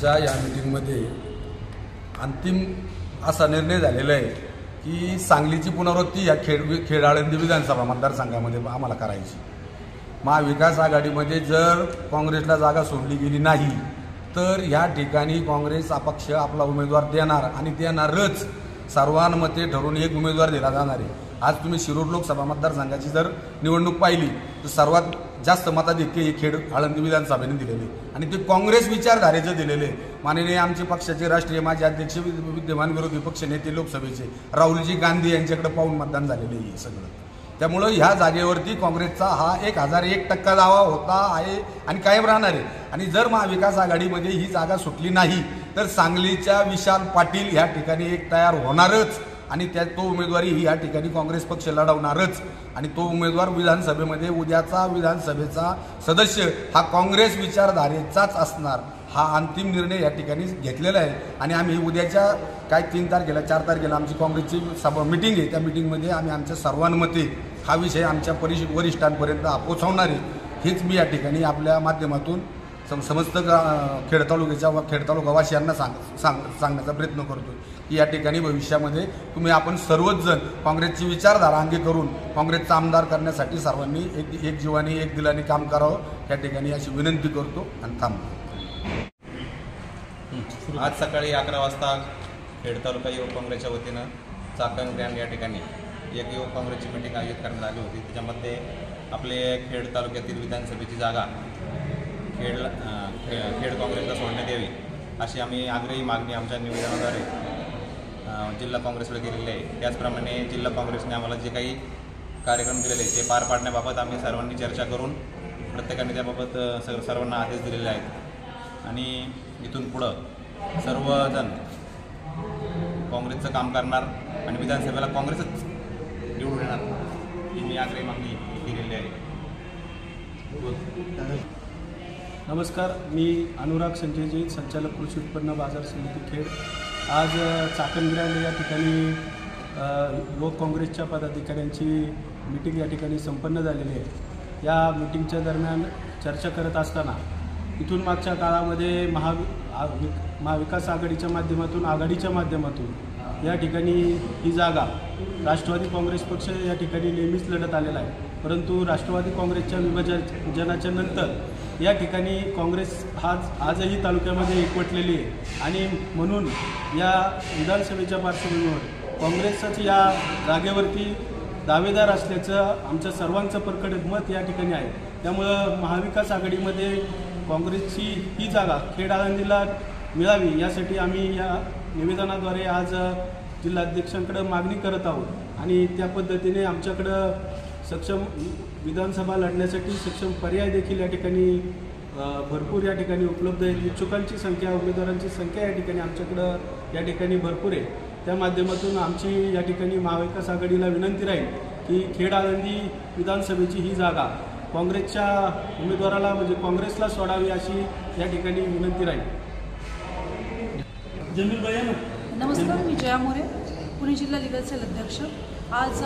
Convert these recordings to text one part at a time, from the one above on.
आजच्या या मीटिंगमध्ये अंतिम असा निर्णय झालेला आहे की सांगलीची पुनरावृत्ती या खेड आळंदी विधानसभा मतदारसंघामध्ये आम्हाला करायची। महाविकास आघाडीमध्ये जर काँग्रेसला जागा सोडली गेली नाही तर या ठिकाणी काँग्रेस अपक्ष आपला उमेदवार देणार आणि देणारच। सर्वानुमते ठरवून एक उमेदवार दिला जाणार आहे। आज तुम्ही शिरूर लोकसभा मतदारसंघाची जर निवडणूक पाहिली तर सर्वात जास्त मताधिक्य हे खेड आळंदी विधानसभेने दिलेले आणि ते काँग्रेस विचारधारेचं दिलेले। माननीय आमचे पक्षाचे राष्ट्रीय माजी अध्यक्ष विद्यमान विरोधी पक्ष नेते लोकसभेचे राहुलजी गांधी यांच्याकडे पाहून मतदान झालेले आहे सगळं। त्यामुळे ह्या जागेवरती काँग्रेसचा हा 1001% दावा होता आहे आणि कायम राहणार आहे। आणि जर महाविकास आघाडीमध्ये ही जागा सुटली नाही तर सांगलीच्या विशाल पाटील ह्या ठिकाणी एक तयार होणारच आणि त्या तो उमेदवारी ही या ठिकाणी काँग्रेस पक्ष लढवणारच आणि तो उमेदवार विधानसभेमध्ये उद्याचा विधानसभेचा सदस्य हा काँग्रेस विचारधारेचाच असणार। हा अंतिम निर्णय या ठिकाणी घेतलेला आहे आणि आम्ही उद्याच्या काय 3 तारखेला 4 तारखेला आमची काँग्रेसची मीटिंग आहे। त्या मीटिंगमध्ये आम्ही आमच्या सर्वांमते हा विषय आमच्या वरिष्ठांपर्यंत पोहोचवणार आहे। हेच मी या ठिकाणी आपल्या माध्यमातून समस्त खेड तालुकावासियांना सांगण्याचा प्रयत्न करतो की या ठिकाणी भविष्यामध्ये तुम्ही आपण सर्वच जण काँग्रेसची विचारधारा अंगी करून काँग्रेसचा आमदार करण्यासाठी सर्वांनी एक जीवाने एक दिलाने काम करावं या ठिकाणी अशी विनंती करतो आणि थांबतो। आज सकाळी 11 वाजता खेड तालुका युवक काँग्रेसच्या वतीनं चाकण ग्रँड या ठिकाणी एक युवक काँग्रेसची मीटिंग आयोजित करण्यात आली होती। त्याच्यामध्ये आपले खेड तालुक्यातील विधानसभेची जागा खेड काँग्रेसला सोडण्यात यावी अशी आम्ही आग्रही मागणी आमच्या निवेदनाद्वारे जिल्हा काँग्रेसकडे केलेली आहे। त्याचप्रमाणे जिल्हा काँग्रेसने आम्हाला जे काही कार्यक्रम दिलेले ते पार पाडण्याबाबत आम्ही सर्वांनी चर्चा करून प्रत्येकाने त्याबाबत सर्वांना आदेश दिलेले आहेत आणि इथून पुढं सर्वजण काँग्रेसचं काम करणार आणि विधानसभेला काँग्रेसच निवडून येणार ही मी आग्रही मागणी केलेली आहे। नमस्कार, मी अनुराग संजयजी, संचालक कृषी उत्पन्न बाजार समिती खेड। आज चाकण ग्रँड या ठिकाणी युवक काँग्रेसच्या पदाधिकाऱ्यांची मीटिंग या ठिकाणी संपन्न झालेली आहे। या मीटिंगच्या दरम्यान चर्चा करत असताना इथून मागच्या काळामध्ये महाविकास आघाडीच्या माध्यमातून आघाडीच्या माध्यमातून या ठिकाणी ही जागा राष्ट्रवादी काँग्रेस पक्ष या ठिकाणी नेहमीच लढत आलेला आहे। परंतु राष्ट्रवादी काँग्रेसच्या विभाजनाच्या नंतर या ठिकाणी काँग्रेस आजही तालुक्यामध्ये एकवटलेली आहे आणि म्हणून या विधानसभेच्या पार्श्वभूमीवर काँग्रेसच या जागेवरती दावेदार असल्याचं आमच्या सर्वांचं प्रकट मत या ठिकाणी आहे। त्यामुळं महाविकास आघाडीमध्ये काँग्रेसची ही जागा खेड आळंदीला मिळावी यासाठी आम्ही या निवेदनाद्वारे आज जिल्हाध्यक्षांकडे मागणी करत आहोत आणि त्या पद्धतीने आमच्याकडं सक्षम विधानसभा लढण्यासाठी सक्षम पर्याय देखील या ठिकाणी भरपूर या ठिकाणी उपलब्ध आहेत। इच्छुकांची संख्या, उमेदवारांची संख्या या ठिकाणी आमच्याकडं या ठिकाणी भरपूर आहे। त्या माध्यमातून आमची या ठिकाणी महाविकास आघाडीला विनंती राहील की खेड आळंदी विधानसभेची ही जागा काँग्रेसच्या उमेदवाराला म्हणजे काँग्रेसला सोडावी अशी या ठिकाणी विनंती राहील। नमस्कार, मी जया मोरे, पुणे जिल्हा लीगल सेल अध्यक्ष। आज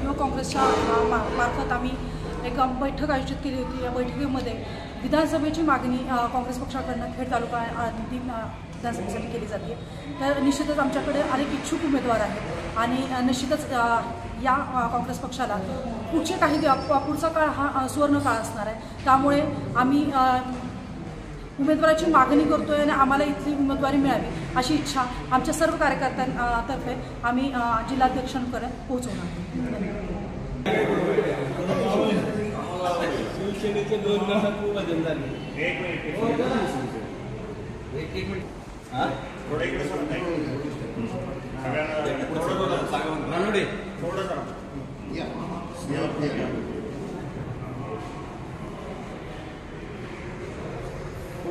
युवक काँग्रेसच्या मार्फत आम्ही एक बैठक आयोजित केली होती। या बैठकीमध्ये विधानसभेची मागणी काँग्रेस पक्षाकडून खेड तालुका आळंदी विधानसभेसाठी केली जाते। तर निश्चितच आमच्याकडे अनेक इच्छुक उमेदवार आहेत आणि निश्चितच या काँग्रेस पक्षाला पुढचा काळ हा सुवर्ण काळ असणार आहे। त्यामुळे आम्ही उमेदवाराची मागणी करतोय आणि आम्हाला इथली उमेदवारी मिळावी अशी इच्छा आमच्या सर्व कार्यकर्त्यांतर्फे आम्ही जिल्हाध्यक्षांकडे पोहोचवणार।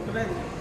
धन्यवाद।